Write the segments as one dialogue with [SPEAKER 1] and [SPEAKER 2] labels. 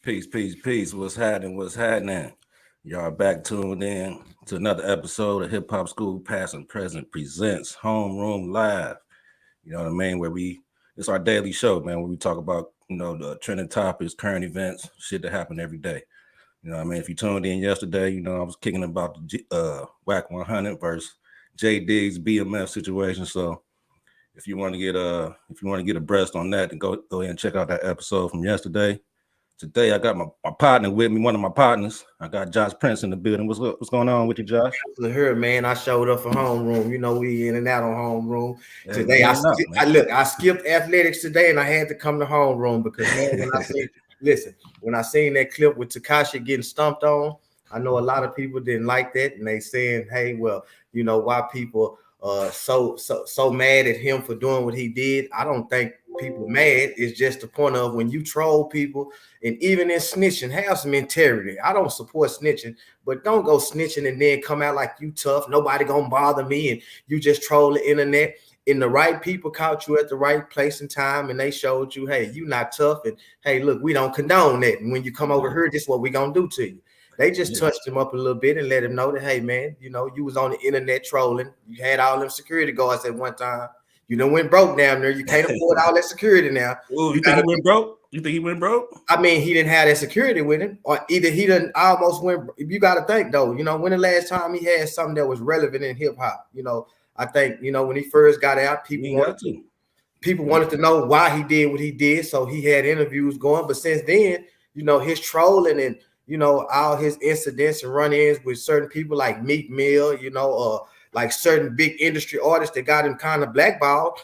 [SPEAKER 1] Peace, peace, peace. What's happening? What's happening? Y'all back tuned in to another episode of Hip Hop School Past and Present presents Homeroom Live. You know what I mean? It's our daily show, man, where we talk about, the trending topics, current events, shit that happen every day. You know what I mean? If you tuned in yesterday, I was kicking about the WAC 100 versus J Diggs BMF situation. So if you want to get abreast on that, then go ahead and check out that episode from yesterday. Today, I got my partner with me, one of my partners. I got Josh Prince in the building. What's going on with you, Josh?
[SPEAKER 2] Here, man. I showed up for homeroom. We in and out on homeroom. Today, I skipped athletics today, and I had to come to homeroom because, man, when I seen that clip with Tekashi getting stumped on, I know a lot of people didn't like that, and they saying, hey, well, why people so mad at him for doing what he did. I don't think people mad. It's just the point of when you troll people, and even in snitching, have some integrity. I don't support snitching, but don't go snitching and then come out like you tough. Nobody gonna bother me, and you just troll the internet. And the right people caught you at the right place and time, and they showed you, hey, you not tough, and hey, look, we don't condone that. And when you come over here, this is what we gonna do to you. They just touched him up a little bit and let him know that, hey, man, you was on the internet trolling. You had all them security guards at one time. You done went broke down there. You can't afford all that security now.
[SPEAKER 1] Ooh, you think he went broke? You think he went broke?
[SPEAKER 2] I mean, he didn't have that security with him, or either he done almost went. You got to think, though, when the last time he had something that was relevant in hip hop? I think, when he first got out, people wanted to know why he did what he did. So he had interviews going. But since then, his trolling and all his incidents and run-ins with certain people like Meek Mill, like certain big industry artists that got him kind of blackballed,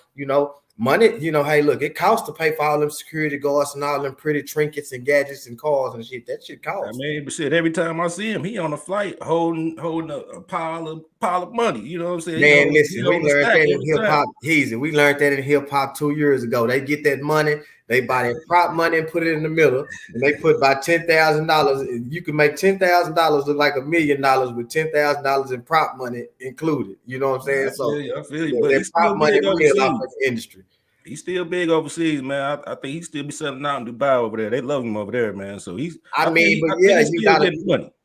[SPEAKER 2] money, hey, look, it costs to pay for all them security guards and all them pretty trinkets and gadgets and cars and shit. That shit costs.
[SPEAKER 1] I mean, but shit, every time I see him, he on a flight holding a pile of money. You know what I'm saying?
[SPEAKER 2] Man, listen, we learned that in hip hop. We learned that in hip hop 2 years ago. They get that money, they buy that prop money and put it in the middle, and they put about $10,000. You can make $10,000 look like $1 million with $10,000 in prop money included. You know what I'm saying?
[SPEAKER 1] I feel you. But he's prop money real off the industry. He's still big overseas, man. I think he still be selling out in Dubai over there. They love him over there, man. So he's.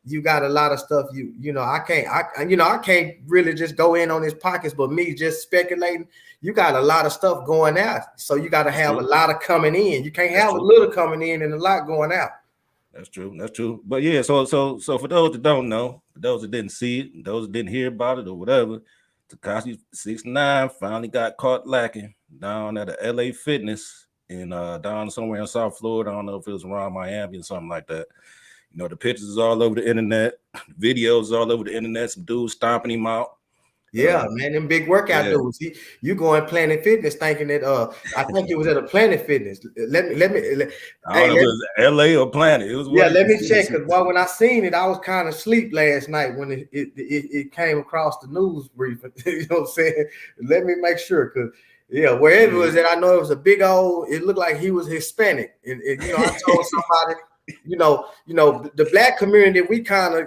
[SPEAKER 2] You got a lot of stuff. I can't really just go in on his pockets, but me just speculating. You got a lot of stuff going out, so you got to have a lot of coming in. You can't have a little coming in and a lot going out.
[SPEAKER 1] That's true. But yeah, so for those that don't know, for those that didn't see it, those that didn't hear about it or whatever, Tekashi 6ix9ine finally got caught lacking down at a LA Fitness in down somewhere in South Florida. I don't know if it was around Miami or something like that. The pictures is all over the internet, videos all over the internet. Some dudes stomping him out.
[SPEAKER 2] Yeah, man, them big workout dudes. You going Planet Fitness thinking that I think it was at a Planet Fitness. Let me.
[SPEAKER 1] I don't know if it was LA or Planet. It was.
[SPEAKER 2] Yeah, let me check because when I seen it, I was kind of asleep last night when it came across the news briefing. You know what I'm saying? Let me make sure because. Yeah, wherever it was that, I know it was a big old. It looked like he was Hispanic, and I told somebody, the black community, we kind of,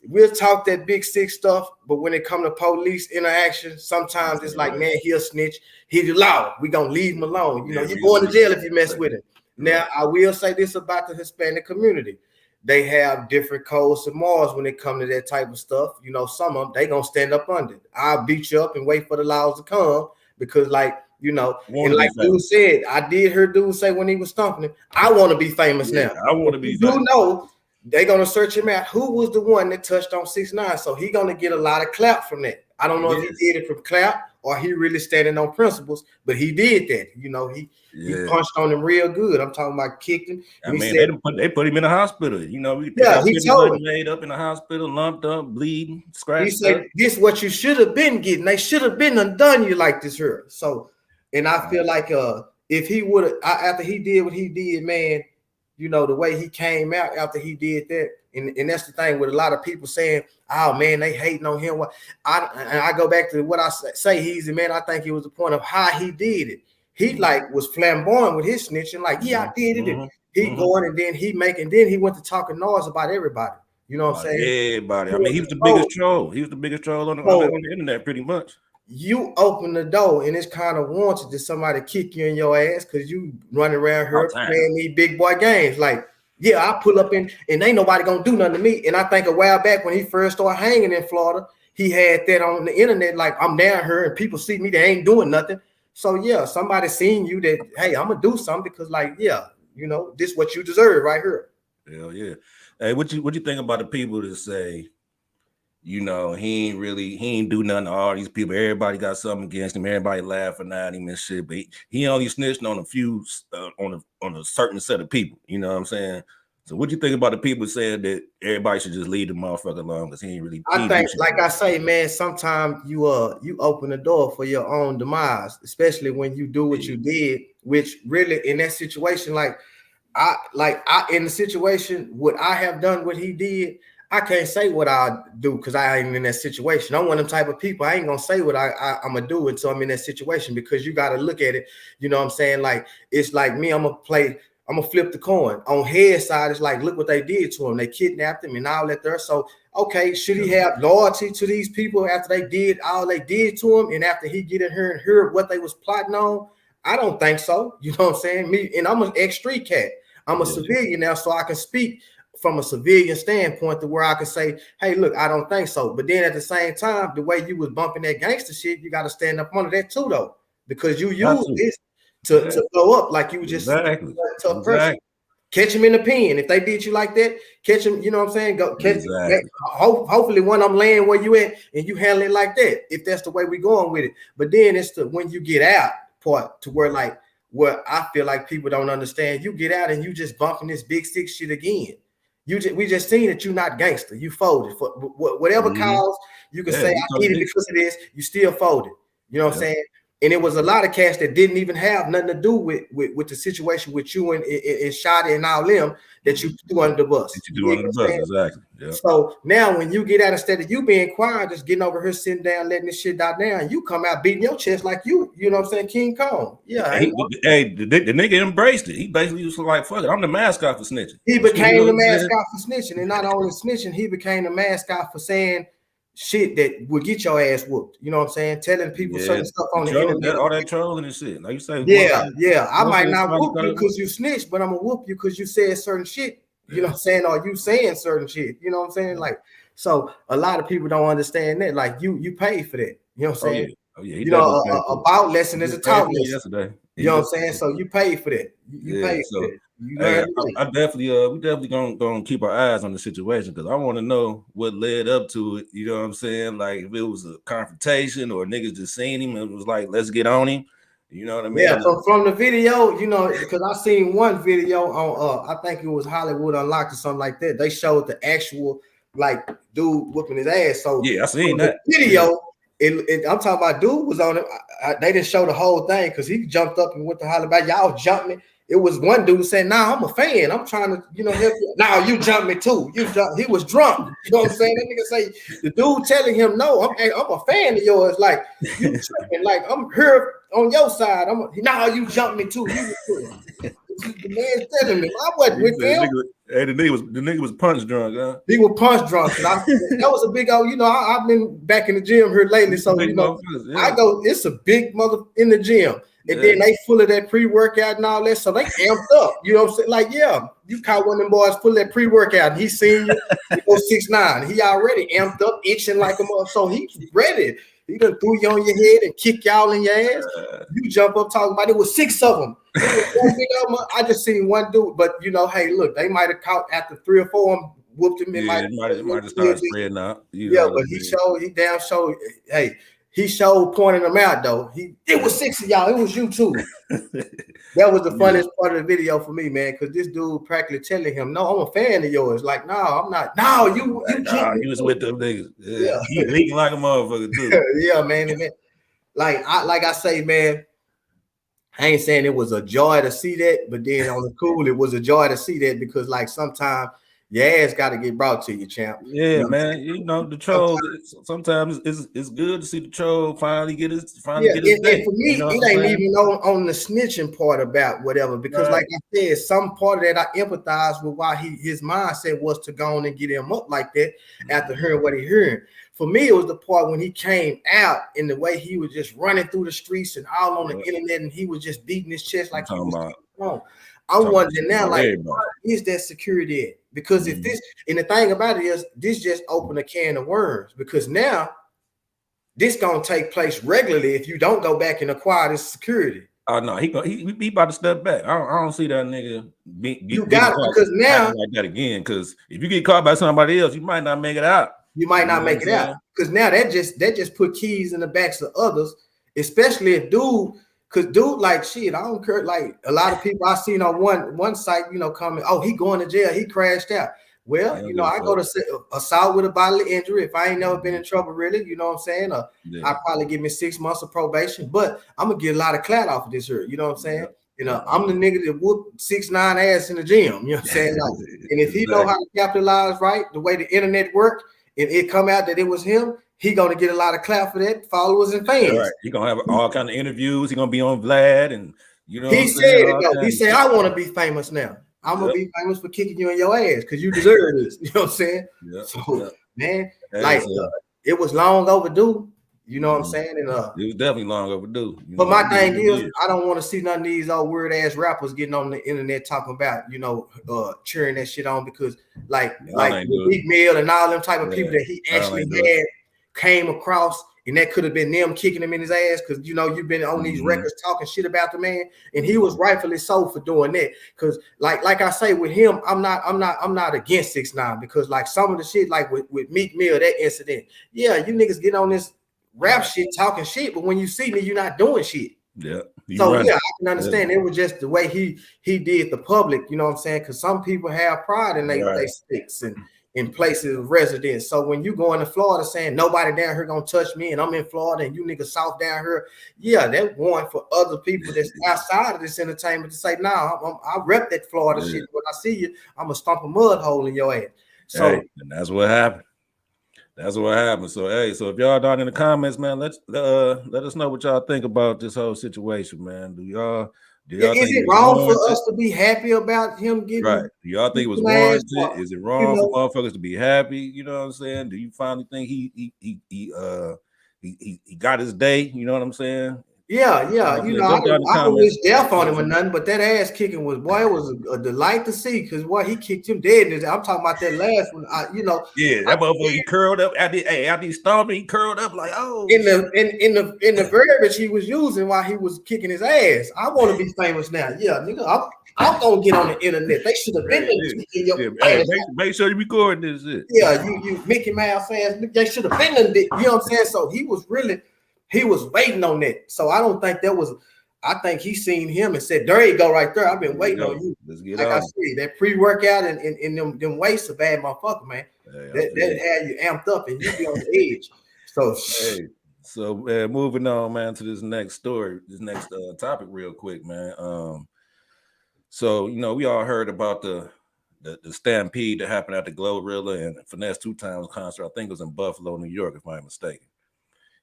[SPEAKER 2] we'll talk that big six stuff, but when it come to police interaction, sometimes it's like, man, he'll snitch, he's loud. We gonna leave him alone. You're going to jail if you mess with him. Now, I will say this about the Hispanic community. They have different codes and morals when it comes to that type of stuff. Some of them, they gonna stand up under it. I'll beat you up and wait for the laws to come. Because, and like dude said, I did hear dude say when he was stomping him, I want to be famous now.
[SPEAKER 1] I want to be famous.
[SPEAKER 2] They're going to search him out. Who was the one that touched on 6ix9ine? So he going to get a lot of clap from that. I don't know if he did it from clap or he really standing on principles, but he did that. He punched on him real good. I'm talking about kicked him.
[SPEAKER 1] I mean, they put him in the hospital.
[SPEAKER 2] He told him.
[SPEAKER 1] Laid up in the hospital, lumped up, bleeding, scratched.
[SPEAKER 2] He said, "This what you should have been getting. They should have been undone you like this here." So, and I feel like if he would have after he did what he did, man, the way he came out after he did that, and that's the thing with a lot of people saying, "Oh man, they hating on him." I go back to what I say. He's the man. I think it was the point of how he did it. He was flamboyant with his snitching, like, I did it. And he going and then then he went to talking noise about everybody. You know what I'm saying?
[SPEAKER 1] Everybody. I mean, he was the biggest troll. He was the biggest troll on the internet, pretty much.
[SPEAKER 2] You open the door and it's kind of wanted that somebody kick you in your ass because you running around here playing these big boy games. Like, Yeah, I pull up and ain't nobody gonna do nothing to me. And I think a while back when he first started hanging in Florida, he had that on the internet, like I'm down here and people see me, they ain't doing nothing. So yeah, somebody seen you that, hey, I'm gonna do something because like, yeah, you know, this is what you deserve right here.
[SPEAKER 1] Hell yeah. Hey, what you think about the people that say, you know, he ain't do nothing to all these people. Everybody got something against him. Everybody laughing at him and shit. But he only snitched on a few, on a certain set of people. You know what I'm saying? So what you think about the people saying that everybody should just leave the motherfucker alone because he ain't really?
[SPEAKER 2] I think, like I say, man, sometimes you open the door for your own demise, especially when you do what you did, which really in that situation, like I in the situation, what I have done, what he did, I can't say what I do because I ain't in that situation. I'm one of them type of people. I ain't gonna say what I'm gonna do until I'm in that situation because you got to look at it. You know what I'm saying? Like it's like me. I'm gonna flip the coin. On head side, it's like look what they did to him. They kidnapped him and all that there. So okay, should he have loyalty to these people after they did all they did to him and after he get in here and heard what they was plotting on? I don't think so. You know what I'm saying? Me and I'm an ex-street cat. I'm a civilian now, so I can speak from a civilian standpoint to where I can say, hey, look, I don't think so. But then at the same time, the way you was bumping that gangster shit, you got to stand up under that too, though, because you use this to blow up like you were just
[SPEAKER 1] exactly.
[SPEAKER 2] tough person. Catch them in the pen. If they did you like that, catch them, you know what I'm saying? Go catch hopefully one of them laying where you at and you handle it like that, if that's the way we going with it. But then it's the when you get out part to where like where I feel like people don't understand. You get out and you just bumping this big stick shit again. We just seen that you're not gangster. You folded for whatever cause you can say I did it because of this. You still folded. You know what I'm saying? And it was a lot of cats that didn't even have nothing to do with the situation with you and Shotty and all them that you threw under the bus.
[SPEAKER 1] You threw under the bus, exactly. Yep.
[SPEAKER 2] So now when you get out, instead of you being quiet, just getting over here, sitting down, letting this shit die down, you come out beating your chest like you know what I'm saying, King Kong. Yeah.
[SPEAKER 1] The nigga embraced it. He basically was like, fuck it, I'm the mascot for snitching.
[SPEAKER 2] He became the mascot for snitching. And not only snitching, he became the mascot for saying shit that would get your ass whooped. You know what I'm saying? Telling people certain stuff on the internet.
[SPEAKER 1] All that trolling and shit. Like you say,
[SPEAKER 2] I might not whoop you because you snitched, but I'm gonna whoop you because you said certain shit. You know what I'm saying? Or you saying certain shit. You know what I'm saying? Like, so a lot of people don't understand that. Like you pay for that. You know what I'm saying?
[SPEAKER 1] You
[SPEAKER 2] know, a bout lesson is a talk lesson.
[SPEAKER 1] Yesterday.
[SPEAKER 2] You know what I'm saying? So you pay for that. You pay for that.
[SPEAKER 1] I definitely we definitely gonna keep our eyes on the situation because I want to know what led up to it. You know what I'm saying? Like if it was a confrontation or niggas just seen him and it was like, let's get on him. You know what I mean?
[SPEAKER 2] Yeah, from the video, you know, because I seen one video on I think it was Hollywood Unlocked or something like that. They showed the actual like dude whooping his ass. So
[SPEAKER 1] yeah, I seen that
[SPEAKER 2] video. I'm talking about dude was on it. They didn't show the whole thing because he jumped up and went to holler about y'all jump me. It was one dude saying, "Nah, I'm a fan. I'm trying to, you know, help you." Now you jump me too. He was drunk. You know what I'm saying? That nigga say the dude telling him, "No, I'm a fan of yours." Like you tripping. Like I'm here on your side. Now you jump me too. The man telling me I wasn't with him.
[SPEAKER 1] Hey, the nigga was punch drunk, huh?
[SPEAKER 2] He was punch drunk. That was a big old, you know, I've been back in the gym here lately. So, you know, I go, it's a big mother in the gym. And then they full of that pre-workout and all that. So they amped up. You know what I'm saying? Like, yeah, you caught one of them boys full of that pre-workout. And he seen you, he goes 6'9". He already amped up, itching like a mother. So he's ready. He done threw you on your head and kick y'all in your ass. You jump up talking about it was 6 of them. I just seen one dude, but you know, hey, look, they might have caught after 3 or 4 of them, whooped him. It might have started spreading out. But he showed pointing them out though. It was 6 of y'all. It was you too. That was the funniest part of the video for me, man, because this dude practically telling him, "No, I'm a fan of yours." Like, no, I'm not. No, you
[SPEAKER 1] was with them niggas. Yeah. He leaking like a motherfucker too.
[SPEAKER 2] Yeah, man. Like I say, man. I ain't saying it was a joy to see that, but then on the cool, it was a joy to see that because, like, sometimes your ass got to get brought to you, champ.
[SPEAKER 1] Yeah, you know, man. You know, the troll. Sometimes it's good to see the troll finally get his. Get his day.
[SPEAKER 2] And for me, it ain't even on the snitching part about whatever because, like I said, some part of that I empathize with why his mindset was to go on and get him up like that after hearing what he heard. For me, it was the part when he came out and the way he was just running through the streets and all on the internet and he was just beating his chest like he was wrong. I'm wondering now, like, what is that security at? Because if this, and the thing about it is, this just opened a can of worms, because now this gonna take place regularly if you don't go back and acquire this security.
[SPEAKER 1] Oh no, he about to step back. I don't see that nigga
[SPEAKER 2] you got it, because now
[SPEAKER 1] like that again. Because if you get caught by somebody else, you might not make it out.
[SPEAKER 2] You might not make it out, because now that just put keys in the backs of others, especially if because dude, like, shit, I don't care. Like, a lot of people I seen on one site, you know, coming, oh, he going to jail, he crashed out. Well, you know, I go to assault with a bodily injury. If I ain't never been in trouble, really, you know what I'm saying? I probably give me 6 months of probation, but I'm gonna get a lot of clout off of this here. You know what I'm saying? You know, I'm the nigga that whooped 6'9" ass in the gym. You know what I'm saying? Like, and if he know how to capitalize right, the way the internet worked, and it come out that it was him, he gonna get a lot of clout for that, followers and fans.
[SPEAKER 1] Right. He gonna have all kind of interviews. He gonna be on Vlad, and you know.
[SPEAKER 2] He said it though. He said, "I want to be famous now. I'm gonna be famous for kicking you in your ass because you deserve this." You know what I'm saying? So, man, like, it was long overdue. You know what I'm saying? And
[SPEAKER 1] it was definitely long overdue.
[SPEAKER 2] But my thing is, I don't want to see none of these old weird ass rappers getting on the internet talking about, you know, cheering that shit on, because like Meek Mill and all them type of people that he actually had came across, and that could have been them kicking him in his ass, because, you know, you've been on these records talking shit about the man, and he was rightfully so for doing that. Because like I say, with him, I'm not against 6ix9ine, because like some of the shit, like with Meek Mill, that incident, yeah, you niggas get on this rap shit talking shit, but when you see me, you're not doing shit.
[SPEAKER 1] Yeah.
[SPEAKER 2] So I can understand. It was just the way he did the public, you know what I'm saying? Because some people have pride in they sticks and in places of residence. So when you go into Florida saying nobody down here gonna touch me, and I'm in Florida and you niggas south down here, yeah, they're going for other people that's outside of this entertainment to say, nah, I rep that Florida shit. When I see you, I'm gonna stomp a mud hole in your ass. So
[SPEAKER 1] and that's what happened. That's what happened. So so if y'all down in the comments, man, let us know what y'all think about this whole situation, man. Do y'all
[SPEAKER 2] is it wrong for us to be happy about him getting
[SPEAKER 1] right? Do y'all think it was warranted? Is it wrong for motherfuckers to be happy? You know what I'm saying? Do you finally think he got his day? You know what I'm saying?
[SPEAKER 2] Yeah. You know, I don't wish death on him or nothing, but that ass kicking was, boy, it was a delight to see, because boy, he kicked him dead. I'm talking about that last one.
[SPEAKER 1] That motherfucker, he curled up after he stomped, he curled up like, oh.
[SPEAKER 2] In the verbiage he was using while he was kicking his ass. I want to be famous now. Yeah, nigga, I'm gonna get on the internet. They should have been in your ass.
[SPEAKER 1] Make sure you record this shit.
[SPEAKER 2] Yeah, you Mickey Mouse fans, they should have been in it. You know what I'm saying? So he was waiting on that. So I don't think that was. I think he seen him and said, "There you go, right there. I've been waiting on you."
[SPEAKER 1] Let's get
[SPEAKER 2] like
[SPEAKER 1] on.
[SPEAKER 2] I said, that pre-workout and them weights a bad motherfucker, man. That had you amped up and you be on the edge. So,
[SPEAKER 1] moving on, man, to this next story, this next topic, real quick, man. So you know, we all heard about the stampede that happened at the Glorilla and Finesse 2 Times concert. I think it was in Buffalo, New York, if I'm not mistaken.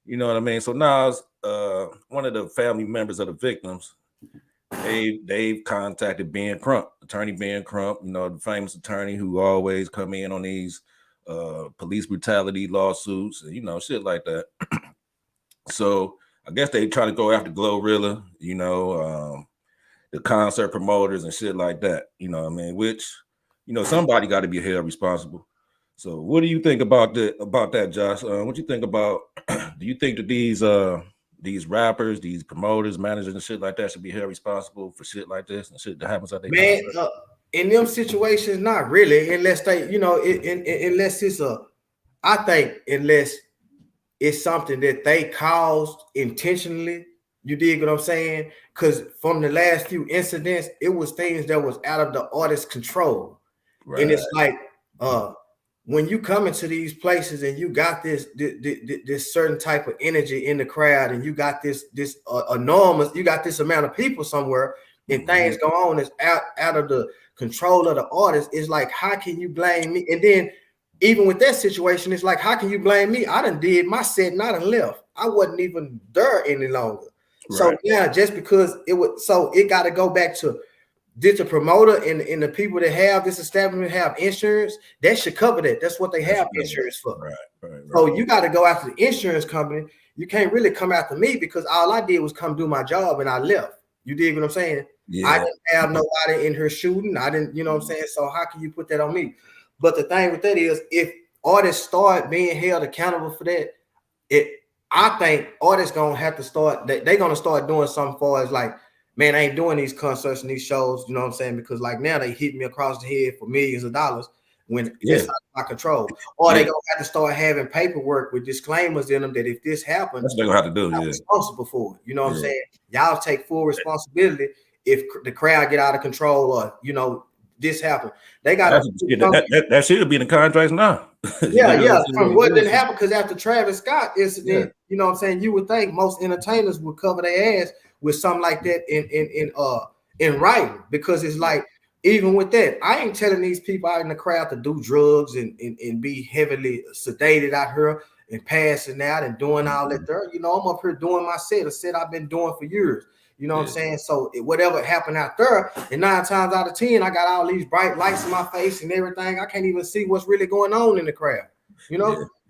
[SPEAKER 1] You know what I mean? So now, one of the family members of the victims, they've contacted Ben Crump, Attorney Ben Crump, you know, the famous attorney who always come in on these police brutality lawsuits and, you know, shit like that. So I guess they try to go after Glorilla, you know, the concert promoters and shit like that. You know what I mean? Which, you know, somebody got to be held responsible. So what do you think about that, Josh? What you think about? Do you think that these rappers, these promoters, managers, and shit like that should be held responsible for shit like this and shit that happens at their concert?
[SPEAKER 2] In them situations, not really, unless they, you know, unless it's I think unless it's something that they caused intentionally. You dig what I'm saying? Because from the last few incidents, it was things that was out of the artist's control, right. And it's like when you come into these places and you got this certain type of energy in the crowd, and you got this enormous, you got this amount of people somewhere, and things go on that's out of the control of the artist. It's like, how can you blame me? And then even with that situation, it's like, how can you blame me? I done did my set and I done left. I wasn't even there any longer. Right. So yeah, just because it got to go back to, did the promoter and the people that have this establishment have insurance? That should cover that. That's what they have insurance for. Right. So you got to go after the insurance company. You can't really come after me because all I did was come do my job and I left. You dig what I'm saying?
[SPEAKER 1] Yeah.
[SPEAKER 2] I didn't have nobody in here shooting. I didn't, you know what I'm saying? So how can you put that on me? But the thing with that is, if artists start being held accountable for that, I think artists gonna have to start. They're gonna start doing something for us. Like, man, I ain't doing these concerts and these shows. You know what I'm saying? Because like now they hit me across the head for millions of dollars when it's out of my control. Or they gonna have to start having paperwork with disclaimers in them that if this happens,
[SPEAKER 1] that's what they're gonna have to do.
[SPEAKER 2] I'm responsible for it. You know what I'm saying? Y'all take full responsibility if the crowd get out of control or this happened. They got
[SPEAKER 1] that should be in the contracts now.
[SPEAKER 2] Yeah. From what didn't happen, because after Travis Scott incident, you know what I'm saying, you would think most entertainers would cover their ass with something like that in writing, because it's like, even with that, I ain't telling these people out in the crowd to do drugs and be heavily sedated out here and passing out and doing all that there. I'm up here doing my set, a set I've been doing for years. You know what I'm saying? So whatever happened out there, and 9 times out of 10, I got all these bright lights in my face and everything. I can't even see what's really going on in the crowd.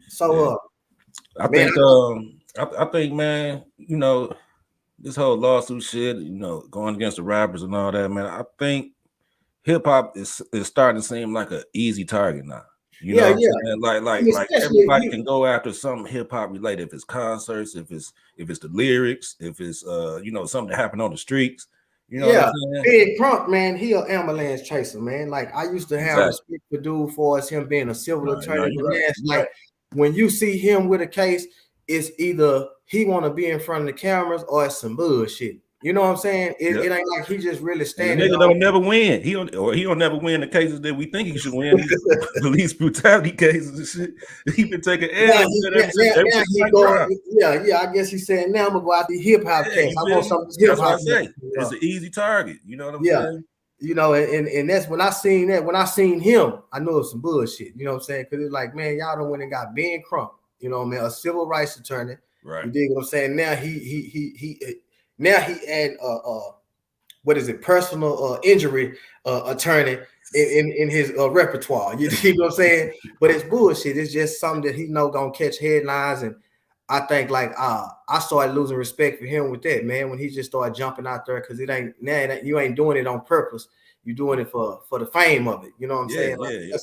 [SPEAKER 2] So
[SPEAKER 1] I think, man, this whole lawsuit shit, going against the rappers and all that, man. I think hip hop is starting to seem like an easy target now. Like everybody can go after something hip hop related. If it's concerts, if it's the lyrics, if it's something that happened on the streets.
[SPEAKER 2] Ben Crump, man, he an ambulance chaser, man. Like, I used to have respect for dude for him being a civil attorney. When you see him with a case, it's either he want to be in front of the cameras or it's some bullshit. You know what I'm saying? It ain't like he just really standing.
[SPEAKER 1] The nigga don't never win. He don't never win the cases that we think he should win. Police brutality cases and shit. He been taking L's.
[SPEAKER 2] I guess he's saying, now I'm gonna go out the hip hop case. I want something hip hop.
[SPEAKER 1] It's an easy target. You know what I'm saying?
[SPEAKER 2] And that's when I seen that. When I seen him, I knew it was some bullshit. You know what I'm saying? Because it's like, man, y'all done went and got Ben Crump. You know what I mean? A civil rights attorney.
[SPEAKER 1] Right.
[SPEAKER 2] You dig what I'm saying? Now he had what is it? Personal injury attorney in his repertoire. You know what I'm saying? But it's bullshit. It's just something that he gonna catch headlines. And I think like I started losing respect for him with that, man, when he just started jumping out there, because you ain't doing it on purpose. You're doing it for the fame of it. You know what I'm saying?
[SPEAKER 1] You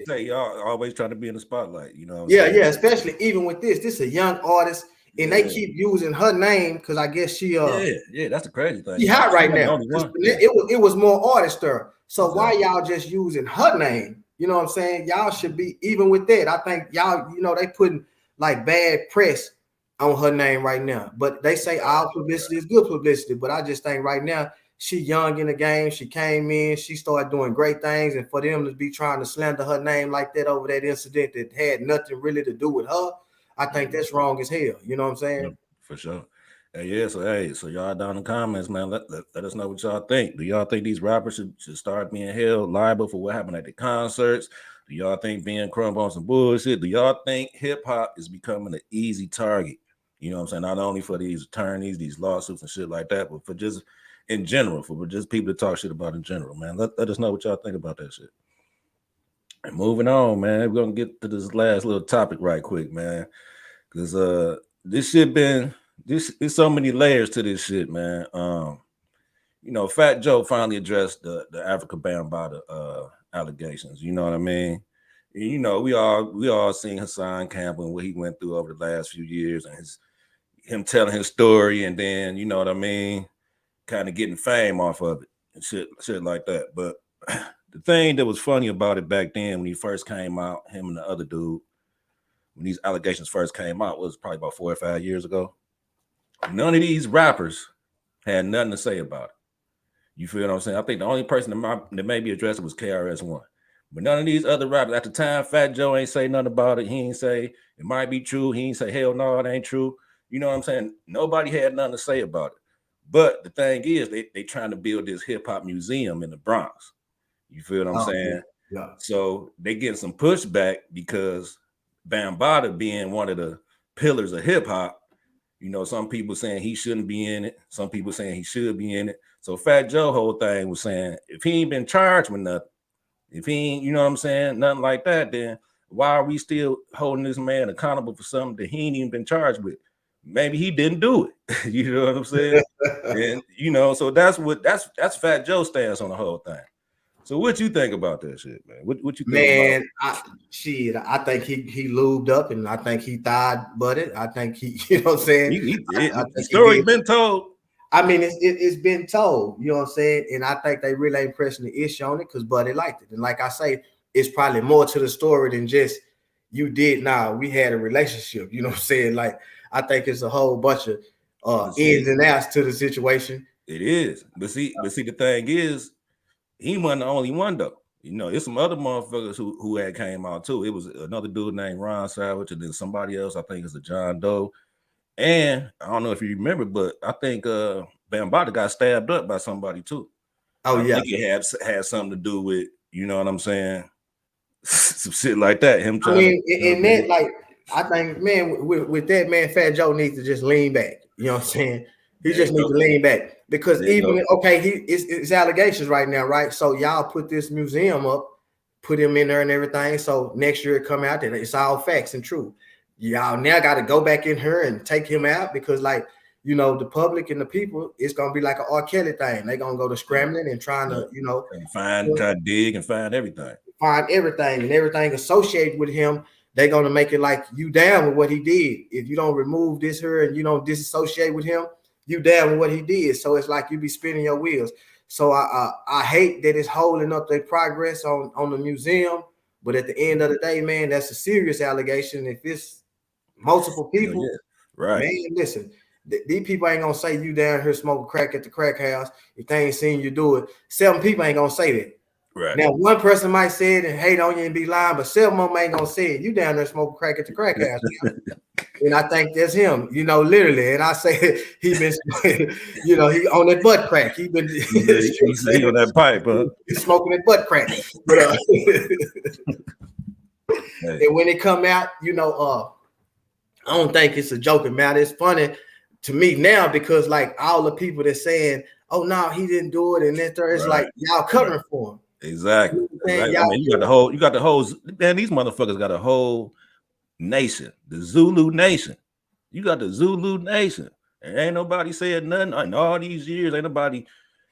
[SPEAKER 1] say y'all always trying to be in the spotlight. You know?
[SPEAKER 2] Especially even with this. This is a young artist. And they keep using her name because I guess she
[SPEAKER 1] that's the crazy thing.
[SPEAKER 2] She hot right now. It was more artists there. So why y'all just using her name? You know what I'm saying? Y'all should be, even with that. I think y'all, they putting like bad press on her name right now. But they say all publicity is good publicity. But I just think right now, she young in the game. She came in, she started doing great things, and for them to be trying to slander her name like that over that incident that had nothing really to do with her, I think that's wrong as hell. You know what I'm saying?
[SPEAKER 1] Yeah, for sure. So y'all down in the comments, man, let us know what y'all think. Do y'all think these rappers should start being held liable for what happened at the concerts? Do y'all think Ben Crump on some bullshit? Do y'all think hip hop is becoming an easy target? You know what I'm saying? Not only for these attorneys, these lawsuits and shit like that, but for just in general, for just people to talk shit about in general, man. Let us know what y'all think about that shit. And moving on, man, we're gonna get to this last little topic right quick, man, because this shit there's so many layers to this shit, man. Fat Joe finally addressed the Africa Bambaataa allegations. You know what I mean? And, we all seen Hassan Campbell and what he went through over the last few years, and him telling his story, and then you know what I mean, kind of getting fame off of it and shit like that, but. The thing that was funny about it back then when he first came out, him and the other dude, when these allegations first came out, was probably about 4 or 5 years ago. None of these rappers had nothing to say about it. You feel what I'm saying? I think the only person that maybe addressed it was KRS-One. But none of these other rappers, at the time, Fat Joe ain't say nothing about it. He ain't say it might be true. He ain't say, hell no, it ain't true. You know what I'm saying? Nobody had nothing to say about it. But the thing is, they trying to build this hip-hop museum in the Bronx. You feel what I'm saying?
[SPEAKER 2] Yeah.
[SPEAKER 1] So they getting some pushback because Bambaataa being one of the pillars of hip hop, some people saying he shouldn't be in it. Some people saying he should be in it. So Fat Joe whole thing was saying, if he ain't been charged with nothing, if he ain't, nothing like that, then why are we still holding this man accountable for something that he ain't even been charged with? maybe he didn't do it. You know what I'm saying? And you know, so that's Fat Joe's stance on the whole thing. So what you think about that shit, man? What you think?
[SPEAKER 2] Man, I think he lubed up and I think he thigh butted. I think he, you know what I'm saying?
[SPEAKER 1] The story's been told.
[SPEAKER 2] I mean, it's been told, you know what I'm saying? And I think they really ain't pressing the issue on it because Buddy liked it. And like I say, it's probably more to the story than just you did now. We had a relationship, you know what I'm saying? Like, I think it's a whole bunch of ins and outs to the situation.
[SPEAKER 1] It is. But see, the thing is, he wasn't the only one though. You know, there's some other motherfuckers who had came out too. It was another dude named Ron Savage, and then somebody else, I think it's a John Doe. And I don't know if you remember, but I think Bambaataa got stabbed up by somebody too.
[SPEAKER 2] Oh,
[SPEAKER 1] I think it had something to do with, you know what I'm saying? Some shit like that. Him trying
[SPEAKER 2] I think, man, with that, man, Fat Joe needs to just lean back. You know what I'm saying? He just needs to lean back. Because it's allegations right now, right? So y'all put this museum up, put him in there and everything. So next year it come out that it's all facts and true. Y'all now got to go back in here and take him out because, like, you know, the public and the people, it's gonna be like an R. Kelly thing. They're gonna go to scrambling and trying to, you know,
[SPEAKER 1] try to dig and find everything.
[SPEAKER 2] Find everything and everything associated with him. They're gonna make it like you down with what he did. If you don't remove this here and you don't disassociate with him, you down with what he did. So it's like you be spinning your wheels. So I hate that it's holding up their progress on the museum. But at the end of the day, man, that's a serious allegation. If it's multiple people,
[SPEAKER 1] right?
[SPEAKER 2] Man, listen, these people ain't gonna say you down here smoking crack at the crack house if they ain't seen you do it. 7 people ain't gonna say that.
[SPEAKER 1] Right.
[SPEAKER 2] Now, one person might say it and hate on you and be lying, but 7 of them ain't gonna say it. You down there smoking crack at the crack house. And I think that's him, you know, literally. And I say he been, you know, he on that butt crack. He been
[SPEAKER 1] he on that pipe, huh?
[SPEAKER 2] He's smoking that butt crack. But and when it come out, you know, I don't think it's a joking matter. It's funny to me now because like all the people that's saying, "Oh no, he didn't do it," and then it's like y'all covering for him.
[SPEAKER 1] Exactly. I mean, you got the whole. Man, these motherfuckers got a whole nation, the Zulu nation. You got the Zulu nation, and ain't nobody said nothing in all these years. Ain't nobody.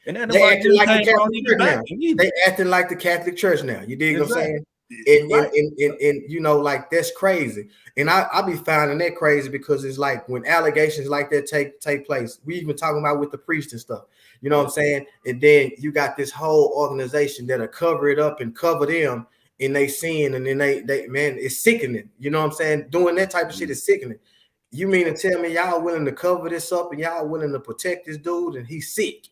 [SPEAKER 1] And then
[SPEAKER 2] they acting like the Catholic Church now. They acting like the Catholic Church now. You dig what I'm saying? And you know, like that's crazy. And I be finding that crazy because it's like when allegations like that take place, we even talking about with the priest and stuff. You know what I'm saying? And then you got this whole organization that'll cover it up and cover them, and they sin, and then they man, it's sickening. You know what I'm saying? Doing that type of shit is sickening. You mean to tell me y'all willing to cover this up and y'all willing to protect this dude and he's sick?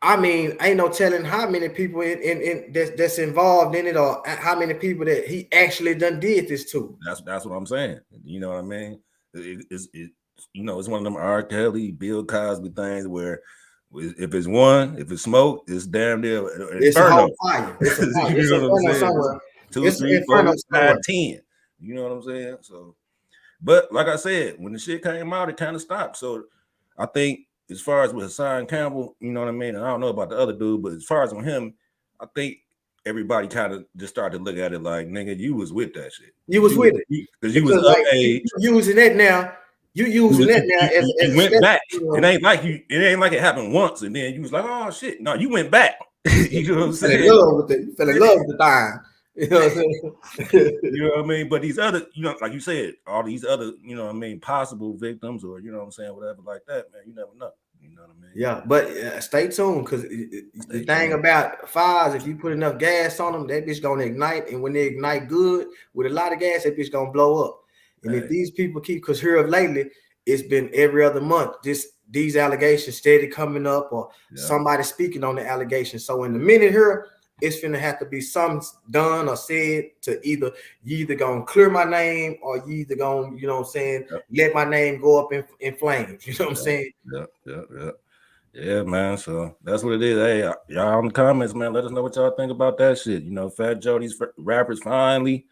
[SPEAKER 2] I mean, ain't no telling how many people in that's involved in it or how many people that he actually done did this to.
[SPEAKER 1] That's what I'm saying. You know what I mean? It's you know, it's one of them R. Kelly, Bill Cosby things where if it's one, if it's smoke, it's damn near
[SPEAKER 2] it's a whole fire. It's a fire.
[SPEAKER 1] You know what I'm saying?
[SPEAKER 2] Somewhere.
[SPEAKER 1] 2, 3, 4, 5, 10. You know what I'm saying? So, but like I said, when the shit came out, it kind of stopped. So I think as far as with Hassan Campbell, you know what I mean? And I don't know about the other dude, but as far as with him, I think everybody kind of just started to look at it like, nigga, you was with that shit.
[SPEAKER 2] You was with it.
[SPEAKER 1] Because you was like,
[SPEAKER 2] you using that now. You using that now as
[SPEAKER 1] you went back. It ain't like it happened once and then you was like, oh shit. No, you went back. You know what I'm saying?
[SPEAKER 2] You fell in love with the time. You know what I'm saying?
[SPEAKER 1] You know what I mean? But these other, you know, like you said, all these other, you know what I mean, possible victims or, you know what I'm saying, whatever like that, man, you never know. You know what I mean?
[SPEAKER 2] Yeah, but stay tuned because the thing about fires, if you put enough gas on them, that bitch gonna ignite. And when they ignite good with a lot of gas, that bitch gonna blow up. And if these people keep, because here of lately, it's been every other month, these allegations steady coming up or somebody speaking on the allegations. So in the minute here, it's finna have to be something done or said to you either gonna clear my name or you either gonna, you know what I'm saying, let my name go up in flames. You know what I'm saying?
[SPEAKER 1] Yeah, man. So that's what it is. Hey, y'all in the comments, man, let us know what y'all think about that shit. You know, Fat Joe, these rappers finally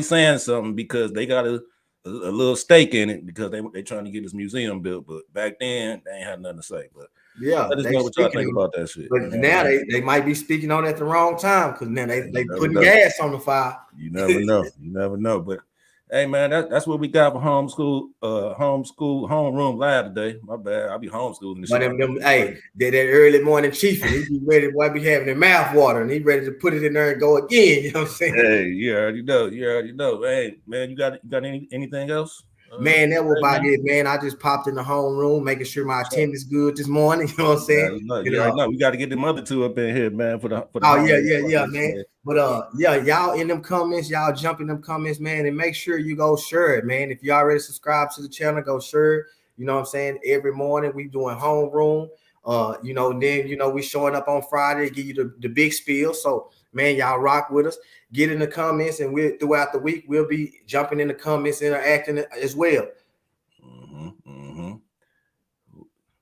[SPEAKER 1] saying something because they got a little stake in it because they trying to get this museum built. But back then, they ain't had nothing to say. But
[SPEAKER 2] yeah,
[SPEAKER 1] let us know what y'all think about that shit.
[SPEAKER 2] But now they might be speaking on it at the wrong time because now they putting gas on the fire.
[SPEAKER 1] You never know. You never know. But Hey man, that's what we got for homeroom live today. My bad, I'll be homeschooling this
[SPEAKER 2] But
[SPEAKER 1] shit.
[SPEAKER 2] hey, that early morning chiefing, he be ready, boy, be having the mouth water, and he ready to put it in there and go again. You know what I'm saying?
[SPEAKER 1] Hey, you already know. Hey, man, you got anything else?
[SPEAKER 2] Man, that was about it, man. I just popped in the homeroom, making sure my attendance good this morning. You know what I'm saying?
[SPEAKER 1] You already know. We got to get them other two up in here, man, for the
[SPEAKER 2] oh yeah, man. But yeah, y'all in them comments, y'all jump in them comments, man, and make sure you go share it, man. If you already subscribed to the channel, go share it. You know what I'm saying? Every morning we doing homeroom. You know, then we showing up on Friday to give you the big spiel. So man, y'all rock with us. Get in the comments, and we'll throughout the week we'll be jumping in the comments, interacting as well.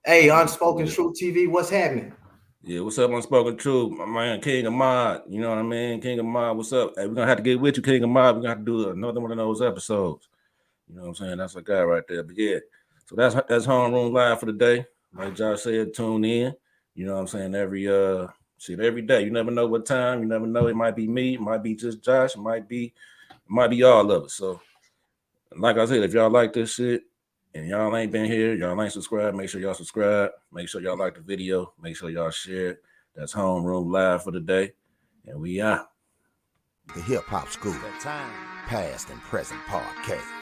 [SPEAKER 2] Hey, Unspoken Truth TV, what's happening?
[SPEAKER 1] Yeah, what's up, Unspoken Truth? My man, King of Mod. You know what I mean? King of Mod, what's up? Hey, we're gonna have to get with you, King of Mod. We're gonna have to do another one of those episodes. You know what I'm saying? That's a guy right there. But yeah, so that's homeroom live for the day. Like Josh said, tune in. You know what I'm saying? Every day. You never know what time. You never know. It might be me. It might be just Josh. It might be all of us. So, like I said, if y'all like this shit and y'all ain't been here, y'all ain't subscribed, make sure y'all subscribe. Make sure y'all like the video. Make sure y'all share it. That's homeroom live for the day, and we out.
[SPEAKER 3] The Hip Hop School, Past and Present Podcast.